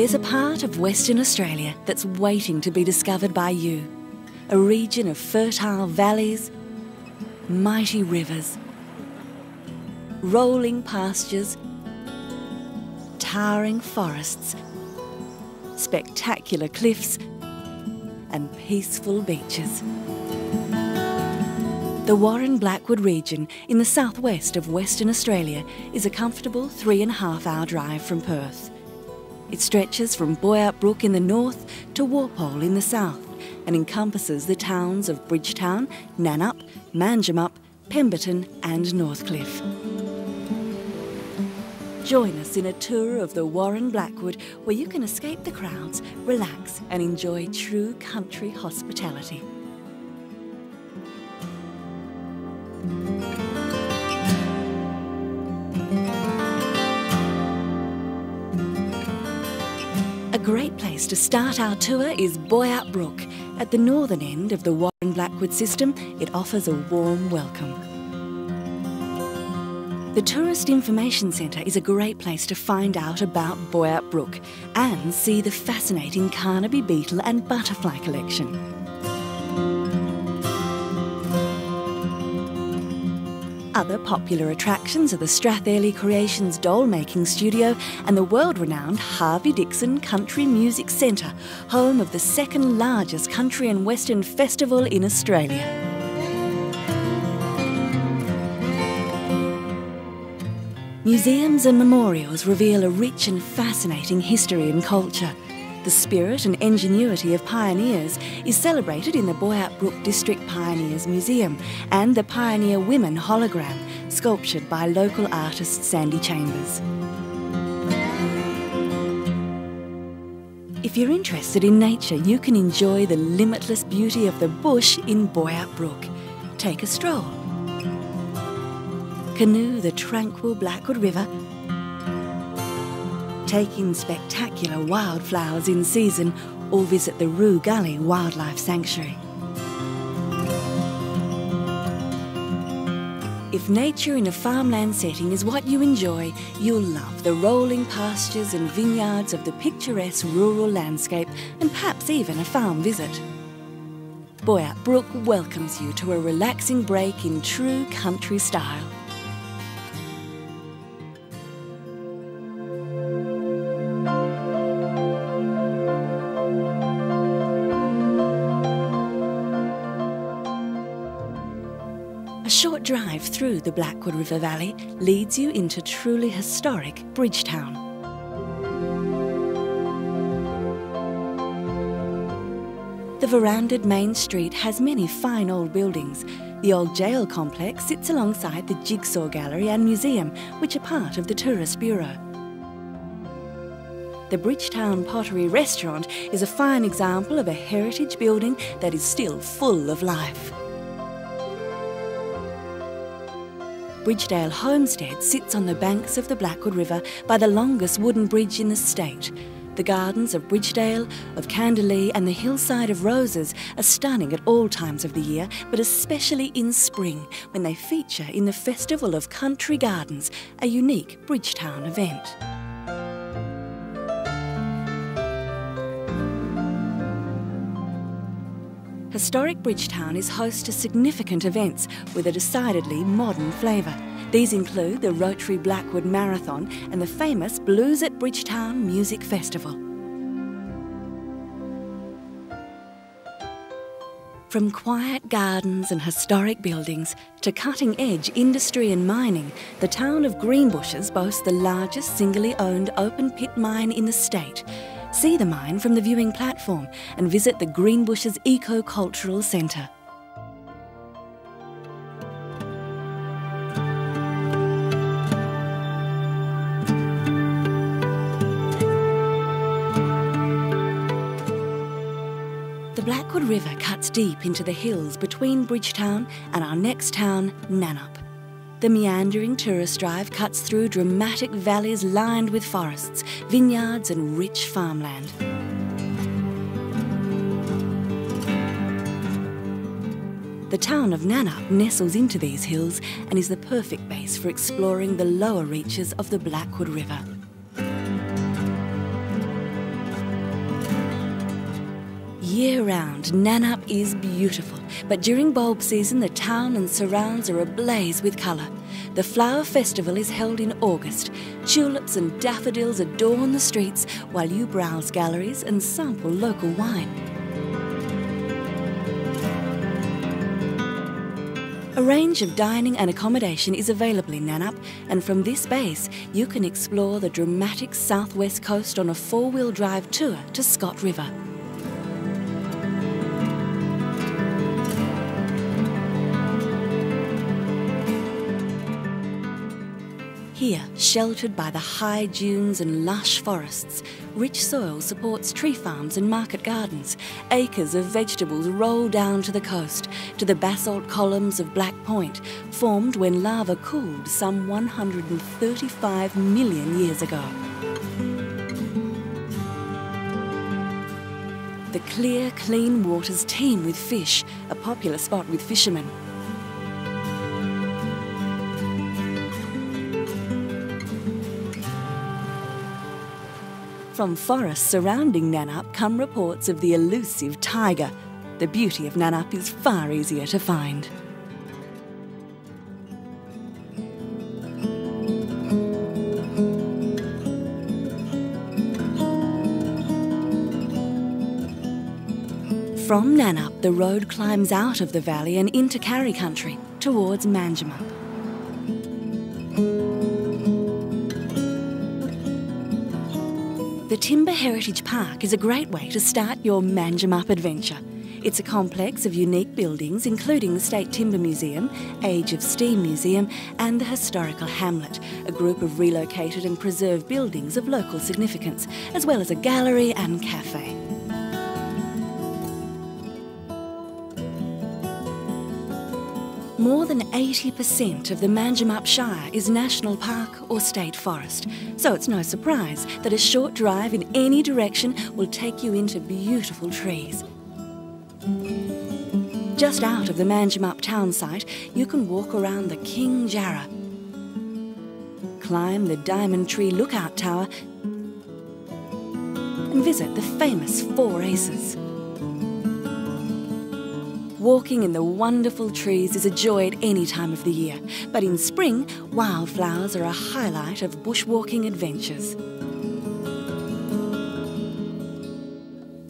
There's a part of Western Australia that's waiting to be discovered by you. A region of fertile valleys, mighty rivers, rolling pastures, towering forests, spectacular cliffs and peaceful beaches. The Warren-Blackwood region in the southwest of Western Australia is a comfortable 3.5-hour drive from Perth. It stretches from Boyup Brook in the north to Walpole in the south and encompasses the towns of Bridgetown, Nannup, Nannup, Pemberton and Northcliffe. Join us in a tour of the Warren-Blackwood where you can escape the crowds, relax and enjoy true country hospitality. A great place to start our tour is Boyup Brook. At the northern end of the Warren-Blackwood system, it offers a warm welcome. The Tourist Information Centre is a great place to find out about Boyup Brook and see the fascinating Carnaby beetle and butterfly collection. Other popular attractions are the Strathairley Creations doll-making studio and the world-renowned Harvey Dixon Country Music Centre, home of the second largest country and western festival in Australia. Museums and memorials reveal a rich and fascinating history and culture. The spirit and ingenuity of pioneers is celebrated in the Boyup Brook District Pioneers Museum and the Pioneer Women hologram, sculptured by local artist Sandy Chambers. If you're interested in nature, you can enjoy the limitless beauty of the bush in Boyup Brook. Take a stroll. Canoe the tranquil Blackwood River. Take in spectacular wildflowers in season or visit the Roo Gully Wildlife Sanctuary. If nature in a farmland setting is what you enjoy, you'll love the rolling pastures and vineyards of the picturesque rural landscape and perhaps even a farm visit. Boyup Brook welcomes you to a relaxing break in true country style. A short drive through the Blackwood River Valley leads you into truly historic Bridgetown. The verandahed main street has many fine old buildings. The old jail complex sits alongside the Jigsaw Gallery and Museum, which are part of the Tourist Bureau. The Bridgetown Pottery Restaurant is a fine example of a heritage building that is still full of life. Bridgedale Homestead sits on the banks of the Blackwood River by the longest wooden bridge in the state. The gardens of Bridgedale, of Candalee and the hillside of Roses are stunning at all times of the year, but especially in spring when they feature in the Festival of Country Gardens, a unique Bridgetown event. Historic Bridgetown is host to significant events with a decidedly modern flavour. These include the Rotary Blackwood Marathon and the famous Blues at Bridgetown Music Festival. From quiet gardens and historic buildings to cutting-edge industry and mining, the town of Greenbushes boasts the largest singly owned open-pit mine in the state. See the mine from the viewing platform and visit the Greenbushes Eco-Cultural Centre. The Blackwood River cuts deep into the hills between Bridgetown and our next town, Nannup. The meandering tourist drive cuts through dramatic valleys lined with forests, vineyards and rich farmland. The town of Nannup nestles into these hills and is the perfect base for exploring the lower reaches of the Blackwood River. Year-round, Nannup is beautiful, but during bulb season the town and surrounds are ablaze with colour. The flower festival is held in August. Tulips and daffodils adorn the streets while you browse galleries and sample local wine. A range of dining and accommodation is available in Nannup, and from this base you can explore the dramatic southwest coast on a four-wheel drive tour to Scott River. Here, sheltered by the high dunes and lush forests, rich soil supports tree farms and market gardens. Acres of vegetables roll down to the coast, to the basalt columns of Black Point, formed when lava cooled some 135 million years ago. The clear, clean waters teem with fish, a popular spot with fishermen. From forests surrounding Nannup come reports of the elusive tiger. The beauty of Nannup is far easier to find. From Nannup, the road climbs out of the valley and into Carry country, towards Manjimup. The Timber Heritage Park is a great way to start your Manjimup adventure. It's a complex of unique buildings including the State Timber Museum, Age of Steam Museum and the Historical Hamlet, a group of relocated and preserved buildings of local significance, as well as a gallery and cafe. More than 80% of the Manjimup Shire is National Park or State Forest, so it's no surprise that a short drive in any direction will take you into beautiful trees. Just out of the Manjimup town site, you can walk around the King Jarrah, climb the Diamond Tree Lookout Tower and visit the famous Four Aces. Walking in the wonderful trees is a joy at any time of the year, but in spring, wildflowers are a highlight of bushwalking adventures.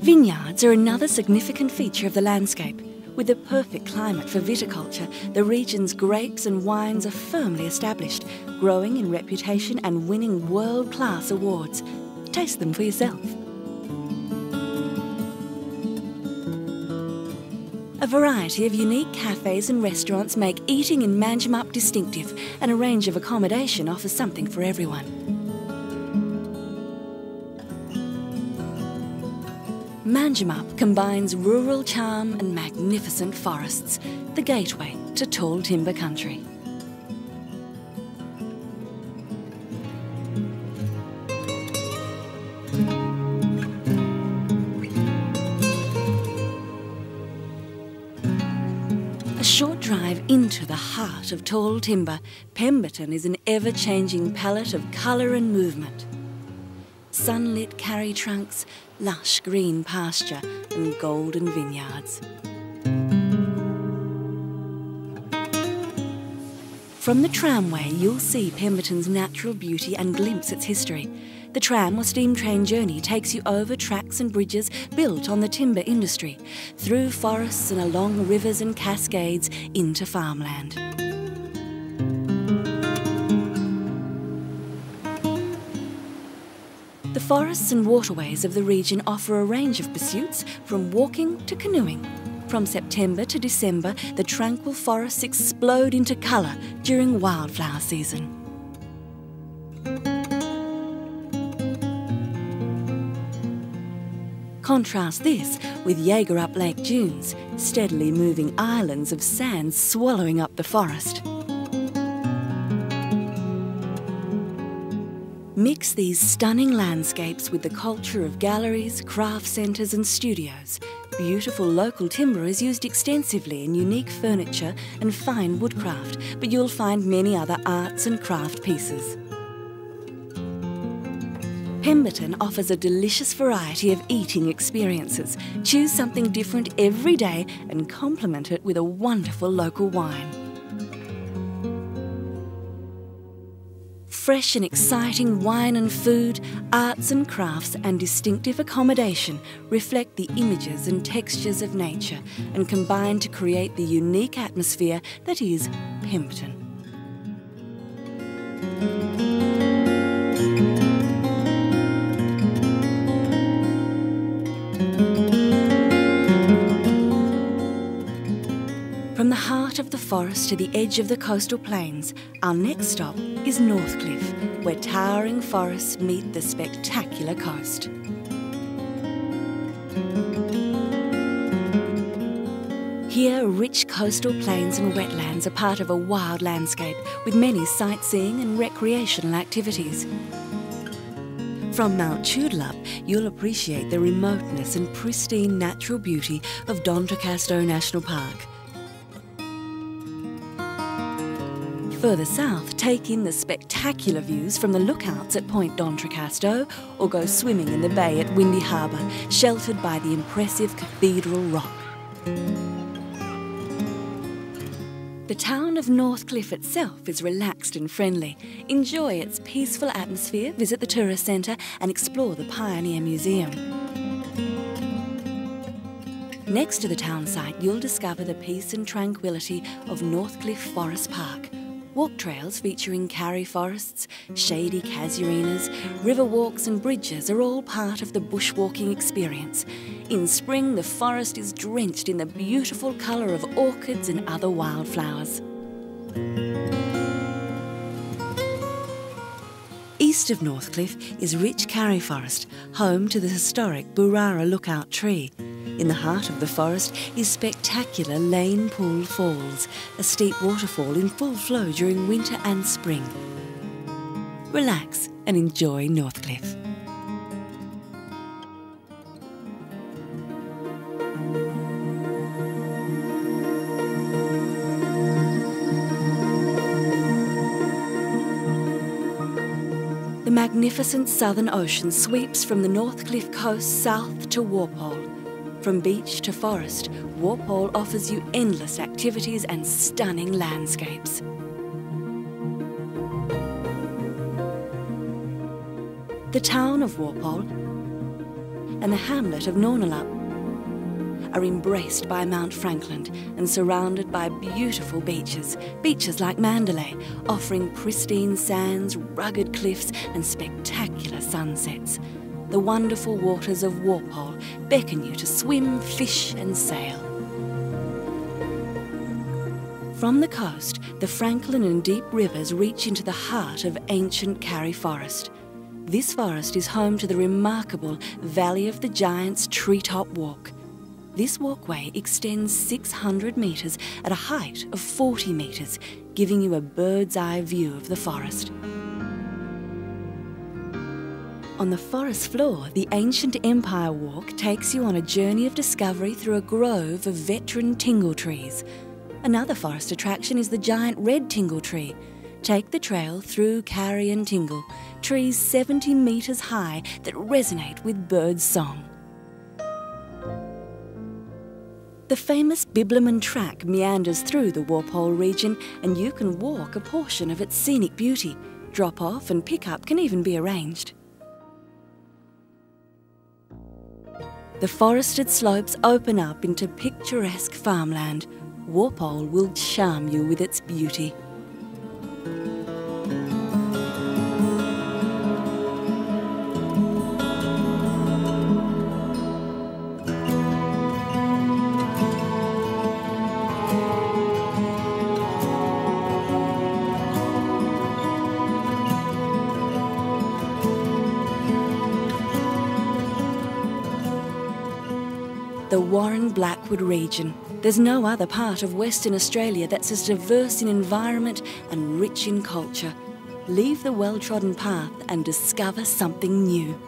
Vineyards are another significant feature of the landscape. With the perfect climate for viticulture, the region's grapes and wines are firmly established, growing in reputation and winning world-class awards. Taste them for yourself. A variety of unique cafes and restaurants make eating in Manjimup distinctive, and a range of accommodation offers something for everyone. Manjimup combines rural charm and magnificent forests, the gateway to tall timber country. A short drive into the heart of tall timber, Pemberton is an ever-changing palette of colour and movement. Sunlit carry trunks, lush green pasture and golden vineyards. From the tramway, you'll see Pemberton's natural beauty and glimpse its history. The tram or steam train journey takes you over tracks and bridges built on the timber industry, through forests and along rivers and cascades into farmland. The forests and waterways of the region offer a range of pursuits, from walking to canoeing. From September to December, the tranquil forests explode into colour during wildflower season. Contrast this with Jagerup Lake dunes, steadily moving islands of sand swallowing up the forest. Mix these stunning landscapes with the culture of galleries, craft centres and studios. Beautiful local timber is used extensively in unique furniture and fine woodcraft, but you'll find many other arts and craft pieces. Pemberton offers a delicious variety of eating experiences. Choose something different every day and complement it with a wonderful local wine. Fresh and exciting wine and food, arts and crafts and distinctive accommodation reflect the images and textures of nature and combine to create the unique atmosphere that is Pemberton. From the heart of the forest to the edge of the coastal plains, our next stop is Northcliffe, where towering forests meet the spectacular coast. Here, rich coastal plains and wetlands are part of a wild landscape with many sightseeing and recreational activities. From Mount Tudulup, you'll appreciate the remoteness and pristine natural beauty of D'Entrecasteaux National Park. Further south, take in the spectacular views from the lookouts at Point D'Entrecasteaux or go swimming in the bay at Windy Harbour, sheltered by the impressive Cathedral Rock. The town of Northcliffe itself is relaxed and friendly. Enjoy its peaceful atmosphere, visit the tourist centre and explore the Pioneer Museum. Next to the town site, you'll discover the peace and tranquility of Northcliffe Forest Park. Walk trails featuring karri forests, shady casuarinas, river walks and bridges are all part of the bushwalking experience. In spring, the forest is drenched in the beautiful colour of orchids and other wildflowers. East of Northcliffe is rich karri forest, home to the historic Burrara Lookout Tree. In the heart of the forest is spectacular Lane Pool Falls, a steep waterfall in full flow during winter and spring. Relax and enjoy Northcliffe. The magnificent Southern Ocean sweeps from the Northcliffe coast south to Walpole. From beach to forest, Walpole offers you endless activities and stunning landscapes. The town of Walpole and the hamlet of Nannup are embraced by Mount Franklin and surrounded by beautiful beaches, beaches like Mandalay, offering pristine sands, rugged cliffs and spectacular sunsets. The wonderful waters of Walpole beckon you to swim, fish and sail. From the coast, the Franklin and Deep rivers reach into the heart of ancient karri forest. This forest is home to the remarkable Valley of the Giants treetop walk. This walkway extends 600 metres at a height of 40 metres, giving you a bird's eye view of the forest. On the forest floor, the Ancient Empire Walk takes you on a journey of discovery through a grove of veteran tingle trees. Another forest attraction is the giant red tingle tree. Take the trail through karri and tingle, trees 70 metres high that resonate with bird song. The famous Bibleman Track meanders through the Walpole region and you can walk a portion of its scenic beauty. Drop off and pick up can even be arranged. The forested slopes open up into picturesque farmland. Walpole will charm you with its beauty. The Warren Blackwood region. There's no other part of Western Australia that's as diverse in environment and rich in culture. Leave the well-trodden path and discover something new.